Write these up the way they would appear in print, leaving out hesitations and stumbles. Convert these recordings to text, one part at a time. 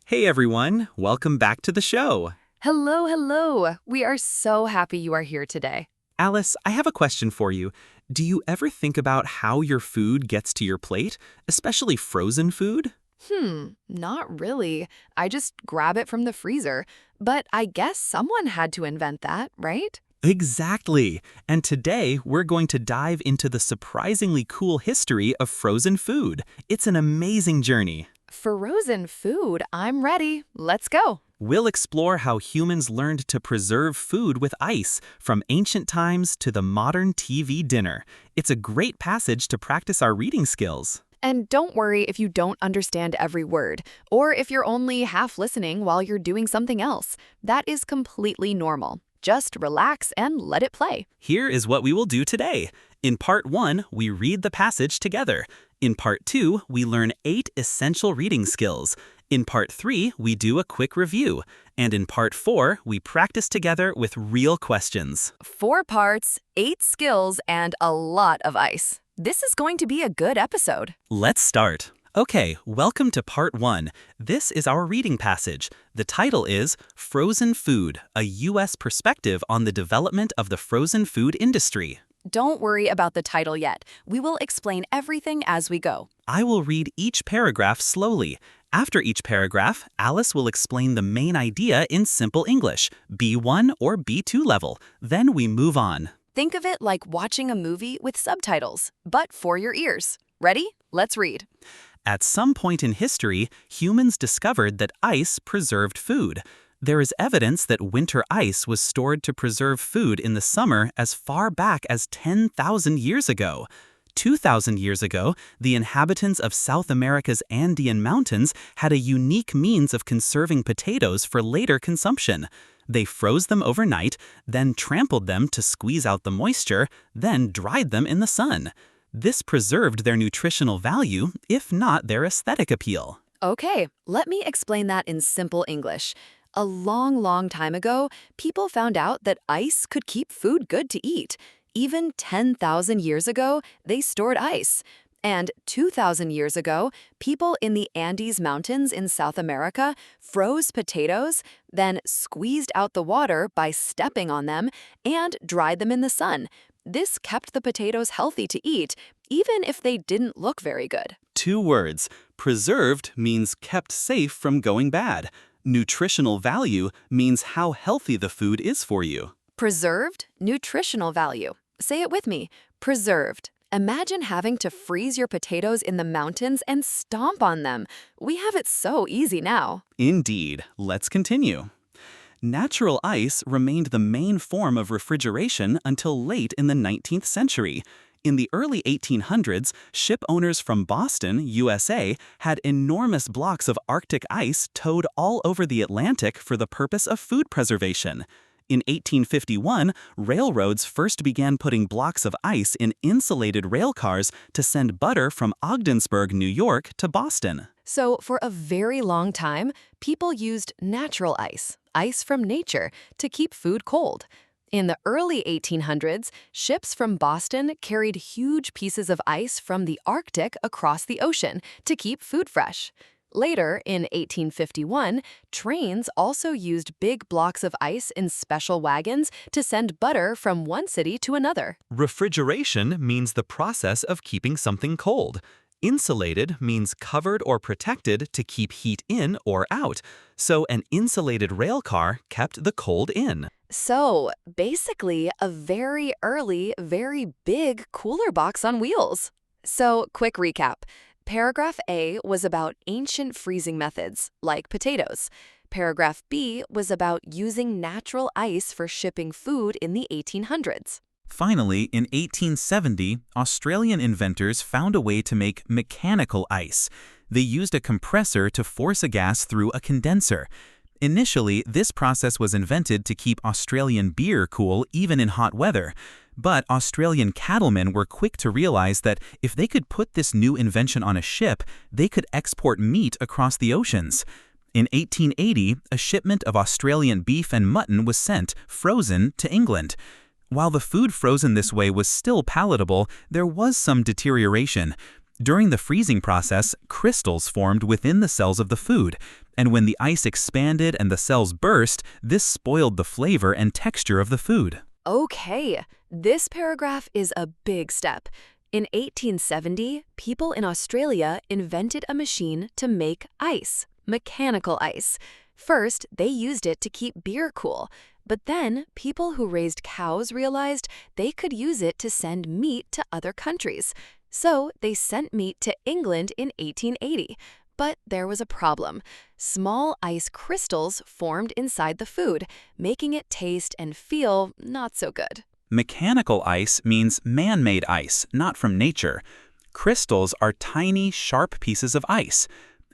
Hey everyone, welcome back to the show. Hello, hello. We are so happy you are here today. Alice, I have a question for you. Do you ever think about how your food gets to your plate, especially frozen food? Not really. I just grab it from the freezer. But I guess someone had to invent that, right? Exactly. And today we're going to dive into the surprisingly cool history of frozen food. It's an amazing journey. Frozen food, I'm ready. Let's go. We'll explore how humans learned to preserve food with ice, from ancient times to the modern TV dinner. It's a great passage to practice our reading skills. And don't worry if you don't understand every word, or if you're only half listening while you're doing something else. That is completely normal. Just relax and let it play. Here is what we will do today. In Part 1, we read the passage together. In Part 2, we learn 8 essential reading skills. In Part 3, we do a quick review. And in Part 4, we practice together with real questions. 4 parts, 8 skills, and a lot of ice. This is going to be a good episode. Let's start. Okay, welcome to Part 1. This is our reading passage. The title is Frozen Food, a U.S. Perspective on the Development of the Frozen Food Industry. Don't worry about the title yet. We will explain everything as we go. I will read each paragraph slowly. After each paragraph, Alice will explain the main idea in simple English, B1 or B2 level. Then we move on. Think of it like watching a movie with subtitles, but for your ears. Ready? Let's read. At some point in history, humans discovered that ice preserved food. There is evidence that winter ice was stored to preserve food in the summer as far back as 10,000 years ago. 2,000 years ago, the inhabitants of South America's Andean mountains had a unique means of conserving potatoes for later consumption. They froze them overnight, then trampled them to squeeze out the moisture, then dried them in the sun. This preserved their nutritional value, if not their aesthetic appeal. Okay, let me explain that in simple English. A long time ago, people found out that ice could keep food good to eat. Even 10,000 years ago, they stored ice. And 2,000 years ago, people in the Andes Mountains in South America froze potatoes, then squeezed out the water by stepping on them, and dried them in the sun. This kept the potatoes healthy to eat, even if they didn't look very good. 2 words. Preserved means kept safe from going bad. Nutritional value means how healthy the food is for you. Preserved, nutritional value. Say it with me. Preserved. Imagine having to freeze your potatoes in the mountains and stomp on them. We have it so easy now. Indeed. Let's continue. Natural ice remained the main form of refrigeration until late in the 19th century. In the early 1800s, ship owners from Boston, USA, had enormous blocks of Arctic ice towed all over the Atlantic for the purpose of food preservation. In 1851, railroads first began putting blocks of ice in insulated rail cars to send butter from Ogdensburg, New York, to Boston. So for a very long time, people used natural ice, ice from nature, to keep food cold. In the early 1800s, ships from Boston carried huge pieces of ice from the Arctic across the ocean to keep food fresh. Later, in 1851, trains also used big blocks of ice in special wagons to send butter from one city to another. Refrigeration means the process of keeping something cold. Insulated means covered or protected to keep heat in or out. So an insulated rail car kept the cold in. So, basically, a very early, very big cooler box on wheels. So, quick recap. Paragraph A was about ancient freezing methods, like potatoes. Paragraph B was about using natural ice for shipping food in the 1800s. Finally, in 1870, Australian inventors found a way to make mechanical ice. They used a compressor to force a gas through a condenser. Initially, this process was invented to keep Australian beer cool even in hot weather. But Australian cattlemen were quick to realize that if they could put this new invention on a ship, they could export meat across the oceans. In 1880, a shipment of Australian beef and mutton was sent, frozen, to England. While the food frozen this way was still palatable, there was some deterioration. During the freezing process, crystals formed within the cells of the food, and when the ice expanded and the cells burst, this spoiled the flavor and texture of the food. Okay, this paragraph is a big step. In 1870, people in Australia invented a machine to make ice, mechanical ice. First, they used it to keep beer cool, but then people who raised cows realized they could use it to send meat to other countries. So they sent meat to England in 1880. But there was a problem. Small ice crystals formed inside the food, making it taste and feel not so good. Mechanical ice means man-made ice, not from nature. Crystals are tiny, sharp pieces of ice.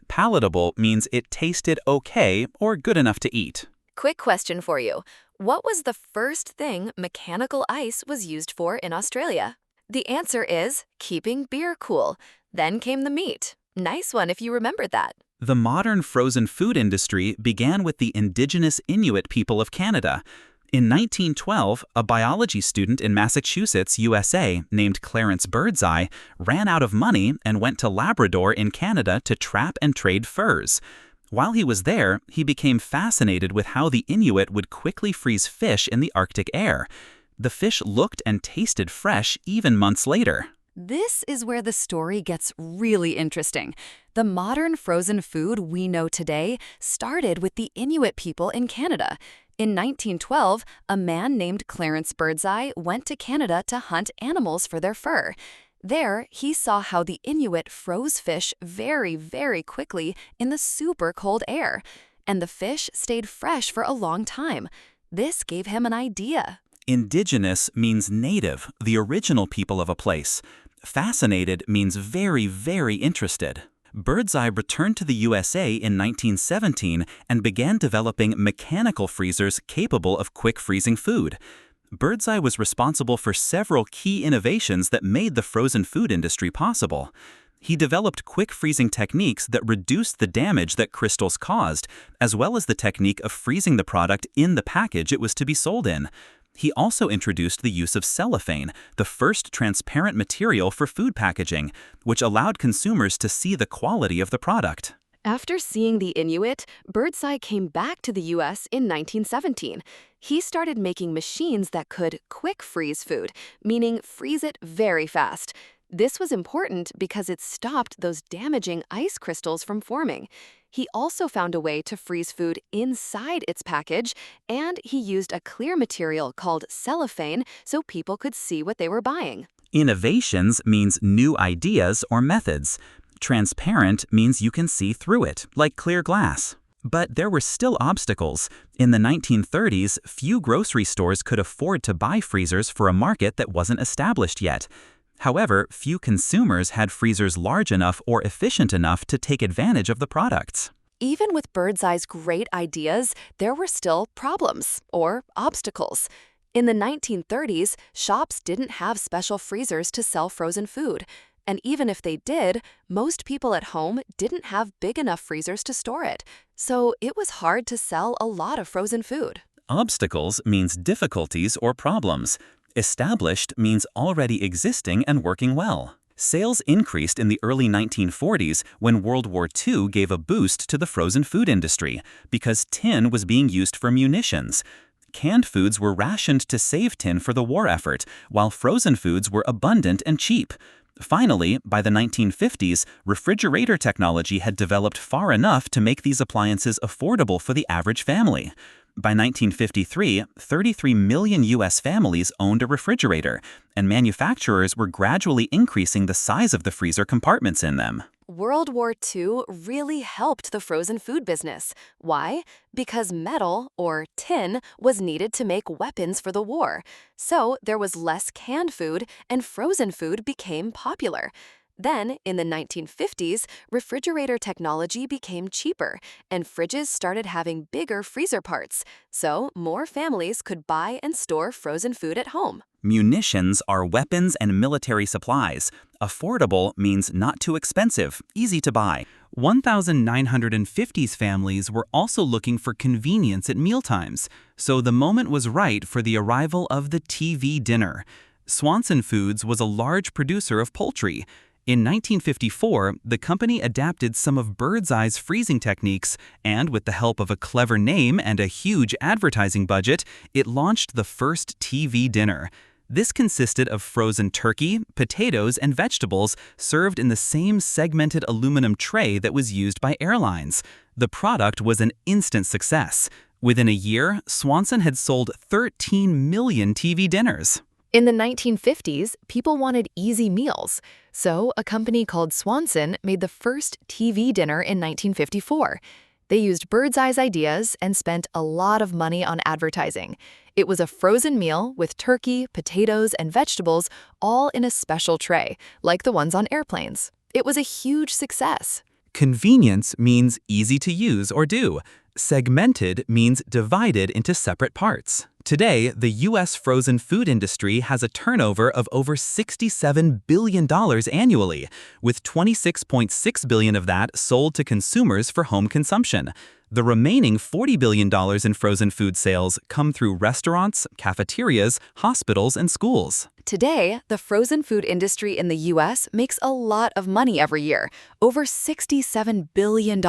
Palatable means it tasted okay or good enough to eat. Quick question for you. What was the first thing mechanical ice was used for in Australia? The answer is keeping beer cool. Then came the meat. Nice one if you remembered that. The modern frozen food industry began with the indigenous Inuit people of Canada. In 1912, a biology student in Massachusetts, USA, named Clarence Birdseye, ran out of money and went to Labrador in Canada to trap and trade furs. While he was there, he became fascinated with how the Inuit would quickly freeze fish in the Arctic air. The fish looked and tasted fresh even months later. This is where the story gets really interesting. The modern frozen food we know today started with the Inuit people in Canada. In 1912, a man named Clarence Birdseye went to Canada to hunt animals for their fur. There, he saw how the Inuit froze fish very, very quickly in the super cold air, and the fish stayed fresh for a long time. This gave him an idea. Indigenous means native, the original people of a place. Fascinated means very, very interested. Birdseye returned to the USA in 1917 and began developing mechanical freezers capable of quick freezing food. Birdseye was responsible for several key innovations that made the frozen food industry possible. He developed quick freezing techniques that reduced the damage that crystals caused, as well as the technique of freezing the product in the package it was to be sold in. He also introduced the use of cellophane, the first transparent material for food packaging, which allowed consumers to see the quality of the product. After seeing the Inuit, Birdseye came back to the U.S. in 1917. He started making machines that could quick freeze food, meaning freeze it very fast. This was important because it stopped those damaging ice crystals from forming. He also found a way to freeze food inside its package, and he used a clear material called cellophane so people could see what they were buying. Innovations means new ideas or methods. Transparent means you can see through it, like clear glass. But there were still obstacles. In the 1930s, few grocery stores could afford to buy freezers for a market that wasn't established yet. However, few consumers had freezers large enough or efficient enough to take advantage of the products. Even with Birdseye's great ideas, there were still problems, or obstacles. In the 1930s, shops didn't have special freezers to sell frozen food. And even if they did, most people at home didn't have big enough freezers to store it. So it was hard to sell a lot of frozen food. Obstacles means difficulties or problems. Established means already existing and working well. Sales increased in the early 1940s when World War II gave a boost to the frozen food industry because tin was being used for munitions. Canned foods were rationed to save tin for the war effort, while frozen foods were abundant and cheap. Finally, by the 1950s, refrigerator technology had developed far enough to make these appliances affordable for the average family. By 1953, 33 million U.S. families owned a refrigerator, and manufacturers were gradually increasing the size of the freezer compartments in them. World War II really helped the frozen food business. Why? Because metal, or tin, was needed to make weapons for the war. So there was less canned food, and frozen food became popular. Then, in the 1950s, refrigerator technology became cheaper, and fridges started having bigger freezer parts, so more families could buy and store frozen food at home. Munitions are weapons and military supplies. Affordable means not too expensive, easy to buy. 1950s families were also looking for convenience at mealtimes, so the moment was right for the arrival of the TV dinner. Swanson Foods was a large producer of poultry. In 1954, the company adapted some of Birdseye's freezing techniques, and with the help of a clever name and a huge advertising budget, it launched the first TV dinner. This consisted of frozen turkey, potatoes, and vegetables served in the same segmented aluminum tray that was used by airlines. The product was an instant success. Within a year, Swanson had sold 13 million TV dinners. In the 1950s, people wanted easy meals, so a company called Swanson made the first TV dinner in 1954. They used Birdseye's ideas and spent a lot of money on advertising. It was a frozen meal with turkey, potatoes, and vegetables all in a special tray, like the ones on airplanes. It was a huge success. Convenience means easy to use or do. Segmented means divided into separate parts. Today, the U.S. frozen food industry has a turnover of over $67 billion annually, with $26.6 billion of that sold to consumers for home consumption. The remaining $40 billion in frozen food sales come through restaurants, cafeterias, hospitals, and schools. Today, the frozen food industry in the U.S. makes a lot of money every year, over $67 billion.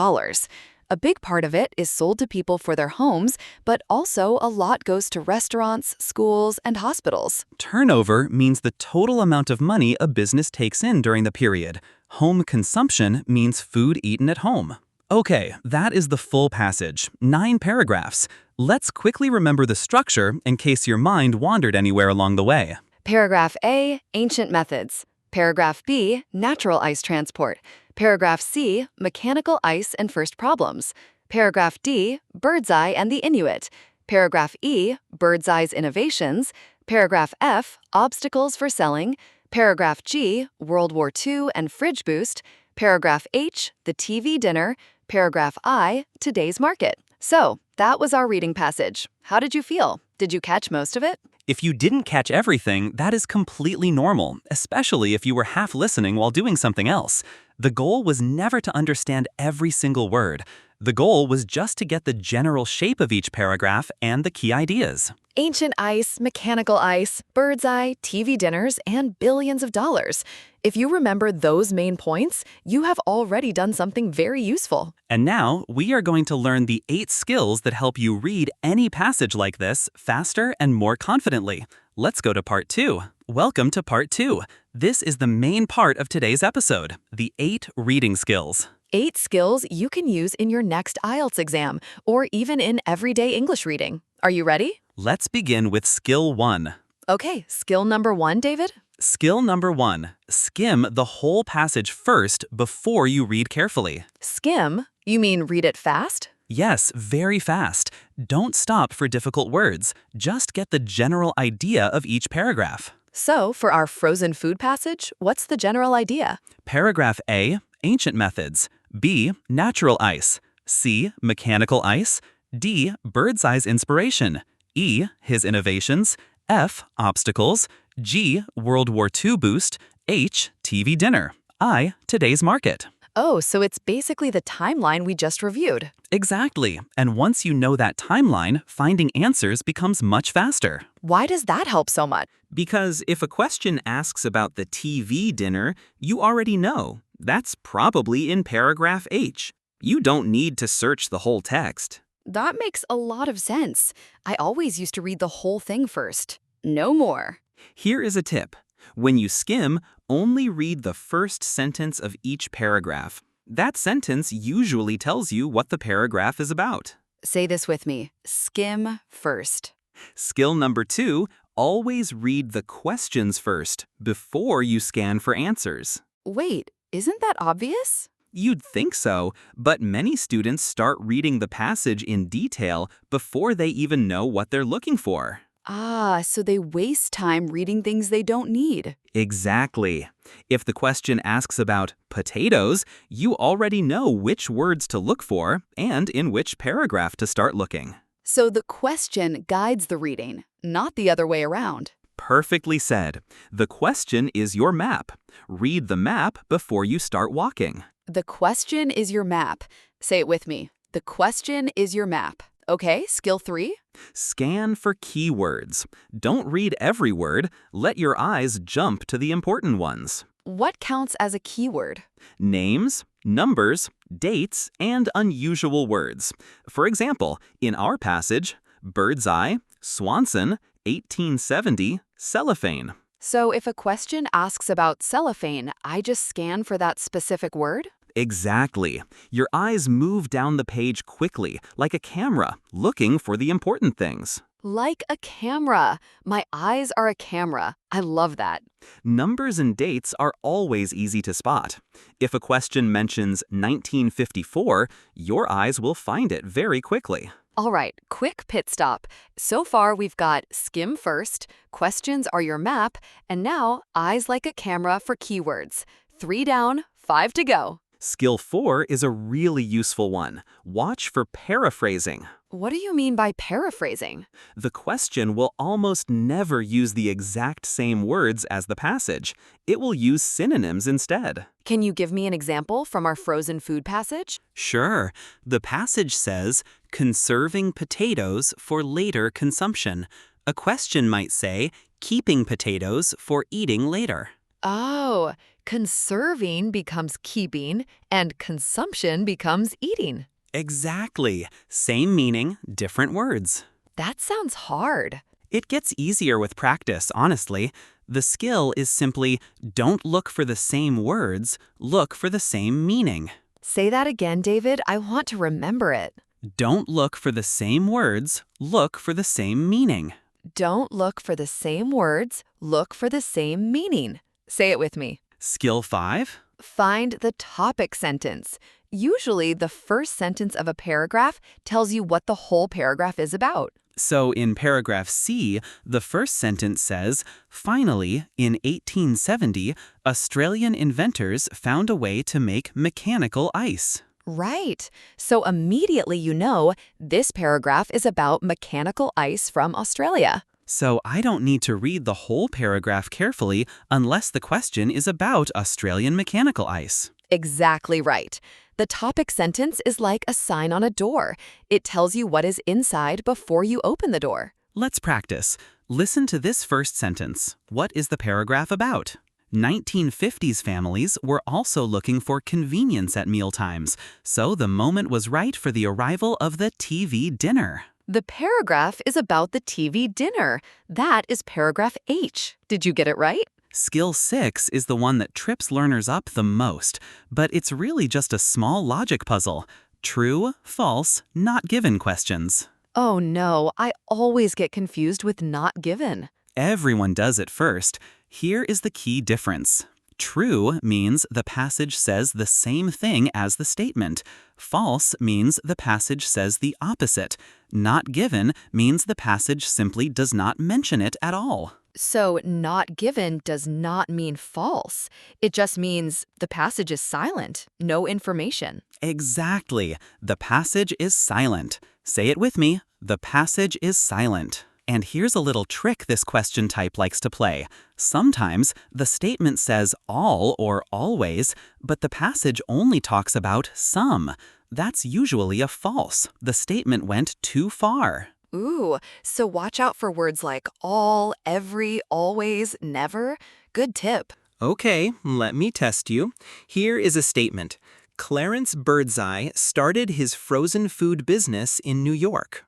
A big part of it is sold to people for their homes, but also a lot goes to restaurants, schools, and hospitals. Turnover means the total amount of money a business takes in during the period. Home consumption means food eaten at home. Okay, that is the full passage, 9 paragraphs. Let's quickly remember the structure in case your mind wandered anywhere along the way. Paragraph A, ancient methods. Paragraph B, natural ice transport. Paragraph C, mechanical ice and first problems. Paragraph D, Birdseye and the Inuit. Paragraph E, Birdseye's innovations. Paragraph F, obstacles for selling. Paragraph G, World War II and fridge boost. Paragraph H, the TV dinner. Paragraph I, today's market. So, that was our reading passage. How did you feel? Did you catch most of it? If you didn't catch everything, that is completely normal, especially if you were half listening while doing something else. The goal was never to understand every single word. The goal was just to get the general shape of each paragraph and the key ideas. Ancient ice, mechanical ice, Birdseye, TV dinners, and billions of dollars. If you remember those main points, you have already done something very useful. And now, we are going to learn the 8 skills that help you read any passage like this faster and more confidently. Let's go to part 2. Welcome to part 2. This is the main part of today's episode, the 8 reading skills. 8 skills you can use in your next IELTS exam, or even in everyday English reading. Are you ready? Let's begin with skill 1. Okay, skill number 1, David? Skill number 1. Skim the whole passage first before you read carefully. Skim? You mean read it fast? Yes, very fast. Don't stop for difficult words. Just get the general idea of each paragraph. So, for our frozen food passage, what's the general idea? Paragraph A, ancient methods. B, natural ice. C, mechanical ice. D, Birdseye's inspiration. E, his innovations. F, obstacles. G, World War II boost. H, TV dinner. I, today's market. Oh, so it's basically the timeline we just reviewed. Exactly. And once you know that timeline, finding answers becomes much faster. Why does that help so much? Because if a question asks about the TV dinner, you already know. That's probably in paragraph H. You don't need to search the whole text. That makes a lot of sense. I always used to read the whole thing first. No more. Here is a tip. When you skim, only read the first sentence of each paragraph. That sentence usually tells you what the paragraph is about. Say this with me. Skim first. Skill number 2, always read the questions first before you scan for answers. Wait, isn't that obvious? You'd think so, but many students start reading the passage in detail before they even know what they're looking for. Ah, so they waste time reading things they don't need. Exactly. If the question asks about potatoes, you already know which words to look for and in which paragraph to start looking. So the question guides the reading, not the other way around. Perfectly said. The question is your map. Read the map before you start walking. The question is your map. Say it with me. The question is your map. Okay, skill 3? Scan for keywords. Don't read every word. Let your eyes jump to the important ones. What counts as a keyword? Names, numbers, dates, and unusual words. For example, in our passage, bird's eye, Swanson, 1870, cellophane. So if a question asks about cellophane, I just scan for that specific word? Exactly. Your eyes move down the page quickly, like a camera, looking for the important things. Like a camera. My eyes are a camera. I love that. Numbers and dates are always easy to spot. If a question mentions 1954, your eyes will find it very quickly. All right, quick pit stop. So far, we've got skim first, questions are your map, and now eyes like a camera for keywords. 3 down, 5 to go. Skill 4 is a really useful one. Watch for paraphrasing. What do you mean by paraphrasing? The question will almost never use the exact same words as the passage. It will use synonyms instead. Can you give me an example from our frozen food passage? Sure. The passage says, conserving potatoes for later consumption. A question might say, keeping potatoes for eating later. Oh, conserving becomes keeping, and consumption becomes eating. Exactly. Same meaning, different words. That sounds hard. It gets easier with practice, honestly. The skill is simply don't look for the same words, look for the same meaning. Say that again, David. I want to remember it. Don't look for the same words, look for the same meaning. Don't look for the same words, look for the same meaning. Say it with me. Skill 5. Find the topic sentence. Usually, the first sentence of a paragraph tells you what the whole paragraph is about. So in paragraph C, the first sentence says, finally, in 1870, Australian inventors found a way to make mechanical ice. Right. So immediately you know this paragraph is about mechanical ice from Australia. So I don't need to read the whole paragraph carefully unless the question is about Australian mechanical ice. Exactly right. The topic sentence is like a sign on a door. It tells you what is inside before you open the door. Let's practice. Listen to this first sentence. What is the paragraph about? 1950s families were also looking for convenience at mealtimes, so the moment was right for the arrival of the TV dinner. The paragraph is about the TV dinner. That is paragraph H. Did you get it right? Skill 6 is the one that trips learners up the most, but it's really just a small logic puzzle. True, false, not given questions. Oh no, I always get confused with not given. Everyone does it first. Here is the key difference. True means the passage says the same thing as the statement. False means the passage says the opposite. Not given means the passage simply does not mention it at all. So not given does not mean false. It just means the passage is silent, no information. Exactly. The passage is silent. Say it with me. The passage is silent. And here's a little trick this question type likes to play. Sometimes the statement says all or always, but the passage only talks about some. That's usually a false. The statement went too far. Ooh, so watch out for words like all, every, always, never. Good tip. Okay, let me test you. Here is a statement. Clarence Birdseye started his frozen food business in New York.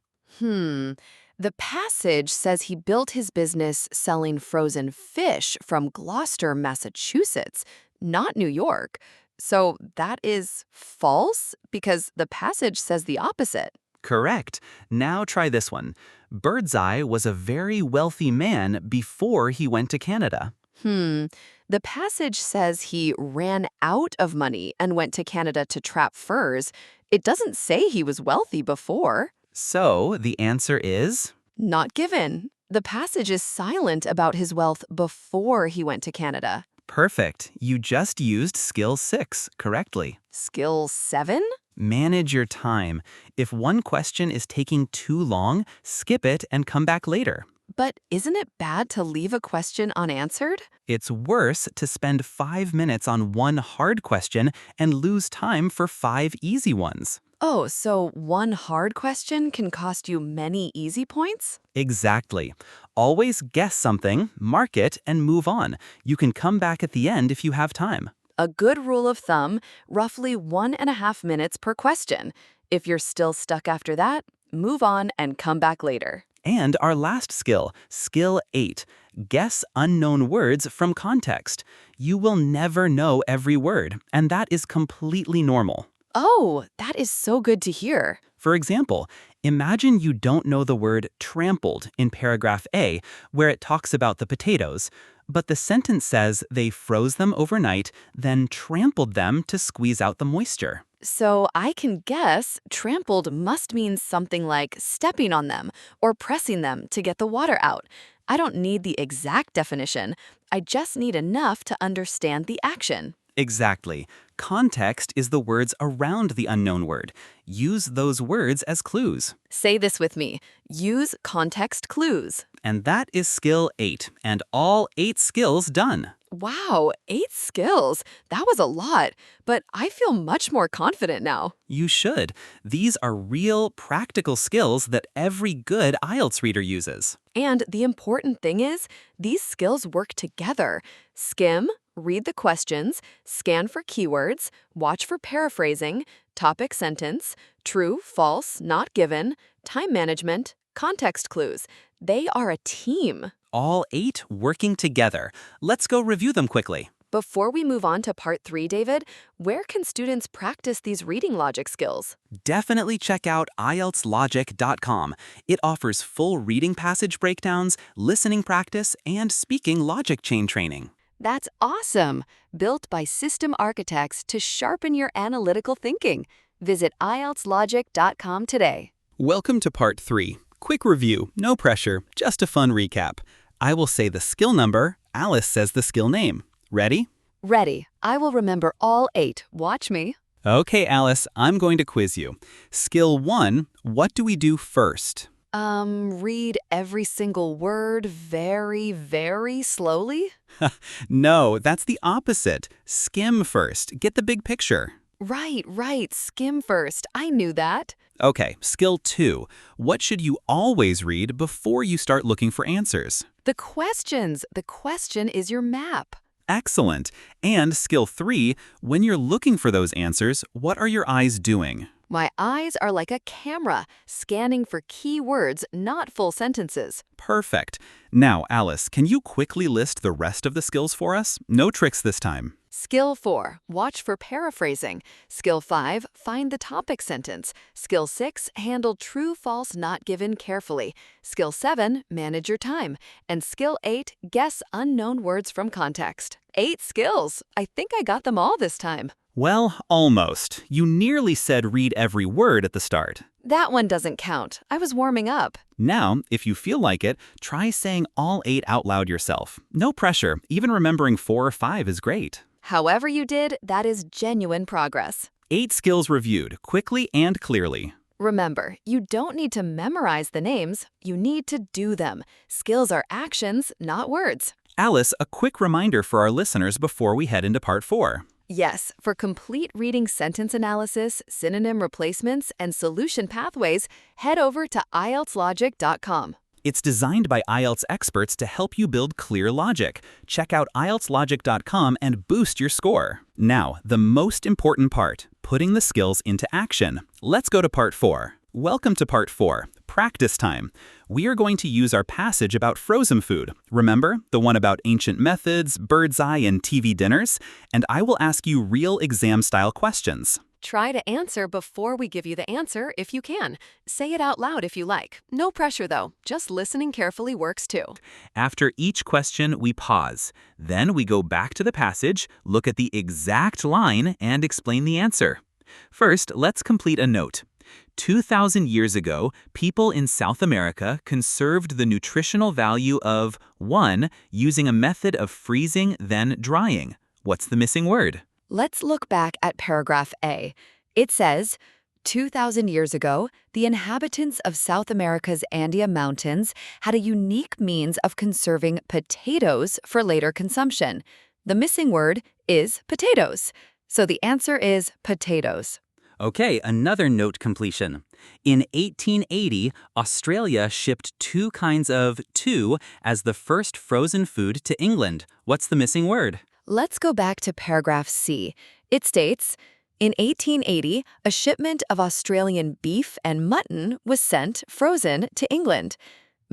The passage says he built his business selling frozen fish from Gloucester, Massachusetts, not New York. So that is false because the passage says the opposite. Correct. Now try this one. Birdseye was a very wealthy man before he went to Canada. The passage says he ran out of money and went to Canada to trap furs. It doesn't say he was wealthy before. So the answer is? Not given. The passage is silent about his wealth before he went to Canada. Perfect. You just used skill 6 correctly. Skill 7? Manage your time. If one question is taking too long, skip it and come back later. But isn't it bad to leave a question unanswered? It's worse to spend 5 minutes on one hard question and lose time for 5 easy ones. Oh, so one hard question can cost you many easy points? Exactly. Always guess something, mark it, and move on. You can come back at the end if you have time. A good rule of thumb, roughly 1.5 minutes per question. If you're still stuck after that, move on and come back later. And our last skill, skill 8, guess unknown words from context. You will never know every word, and that is completely normal. Oh, that is so good to hear. For example, imagine you don't know the word trampled in paragraph A, where it talks about the potatoes, but the sentence says they froze them overnight, then trampled them to squeeze out the moisture. So I can guess trampled must mean something like stepping on them or pressing them to get the water out. I don't need the exact definition. I just need enough to understand the action. Exactly. Context is the words around the unknown word. Use those words as clues. Say this with me. Use context clues. And that is skill 8, and all 8 skills done. Wow, 8 skills. That was a lot, but I feel much more confident now. You should. These are real, practical skills that every good IELTS reader uses. And the important thing is, these skills work together. Skim, read the questions, scan for keywords, watch for paraphrasing, topic sentence, true, false, not given, time management, context clues. They are a team. All 8 working together. Let's go review them quickly. Before we move on to part 3, David, where can students practice these reading logic skills? Definitely check out IELTSlogic.com. It offers full reading passage breakdowns, listening practice, and speaking logic chain training. That's awesome! Built by system architects to sharpen your analytical thinking. Visit IELTSlogic.com today. Welcome to part 3. Quick review, no pressure, just a fun recap. I will say the skill number, Alice says the skill name. Ready? Ready. I will remember all 8. Watch me. Okay, Alice, I'm going to quiz you. Skill 1, what do we do first? Read every single word very, very slowly? No, that's the opposite. Skim first. Get the big picture. Right. Skim first. I knew that. Okay, skill 2. What should you always read before you start looking for answers? The questions. The question is your map. Excellent. And skill 3, when you're looking for those answers, what are your eyes doing? My eyes are like a camera, scanning for key words, not full sentences. Perfect. Now, Alice, can you quickly list the rest of the skills for us? No tricks this time. Skill 4, watch for paraphrasing. Skill 5, find the topic sentence. Skill 6, handle true, false, not given carefully. Skill 7, manage your time. And skill 8, guess unknown words from context. 8 skills. I think I got them all this time. Well, almost. You nearly said read every word at the start. That one doesn't count. I was warming up. Now, if you feel like it, try saying all 8 out loud yourself. No pressure. Even remembering 4 or 5 is great. However you did, that is genuine progress. 8 skills reviewed, quickly and clearly. Remember, you don't need to memorize the names. You need to do them. Skills are actions, not words. Alice, a quick reminder for our listeners before we head into part 4. Yes, for complete reading sentence analysis, synonym replacements, and solution pathways, head over to IELTSlogic.com. It's designed by IELTS experts to help you build clear logic. Check out IELTSlogic.com and boost your score. Now, the most important part, putting the skills into action. Let's go to part 4. Welcome to part 4, practice time. We are going to use our passage about frozen food. Remember, the one about ancient methods, bird's eye, and TV dinners? And I will ask you real exam-style questions. Try to answer before we give you the answer if you can. Say it out loud if you like. No pressure though, just listening carefully works too. After each question, we pause. Then we go back to the passage, look at the exact line, and explain the answer. First, let's complete a note. 2,000 years ago, people in South America conserved the nutritional value of 1, using a method of freezing then drying. What's the missing word? Let's look back at paragraph A. It says, 2,000 years ago, the inhabitants of South America's Andean Mountains had a unique means of conserving potatoes for later consumption. The missing word is potatoes. So the answer is potatoes. Okay, another note completion. In 1880, Australia shipped 2 kinds of two as the first frozen food to England. What's the missing word? Let's go back to paragraph C. It states, in 1880, a shipment of Australian beef and mutton was sent, frozen, to England.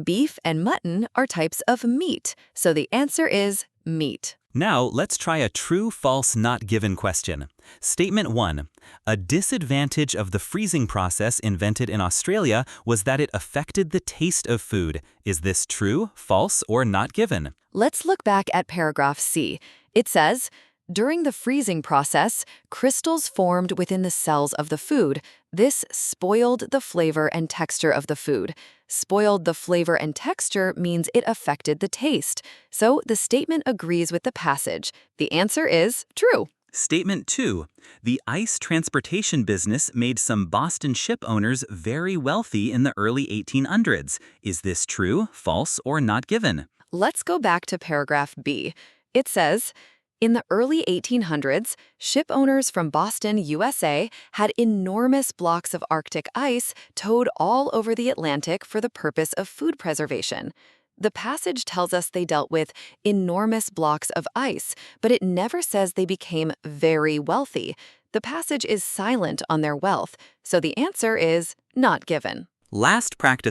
Beef and mutton are types of meat, so the answer is meat. Now, let's try a true, false, not given question. Statement 1. A disadvantage of the freezing process invented in Australia was that it affected the taste of food. Is this true, false, or not given? Let's look back at paragraph C. It says, during the freezing process, crystals formed within the cells of the food. This spoiled the flavor and texture of the food. Spoiled the flavor and texture means it affected the taste. So the statement agrees with the passage. The answer is true. Statement 2. The ice transportation business made some Boston ship owners very wealthy in the early 1800s. Is this true, false, or not given? Let's go back to paragraph B. It says, in the early 1800s, ship owners from Boston, USA, had enormous blocks of Arctic ice towed all over the Atlantic for the purpose of food preservation. The passage tells us they dealt with enormous blocks of ice, but it never says they became very wealthy. The passage is silent on their wealth, so the answer is not given. Last practice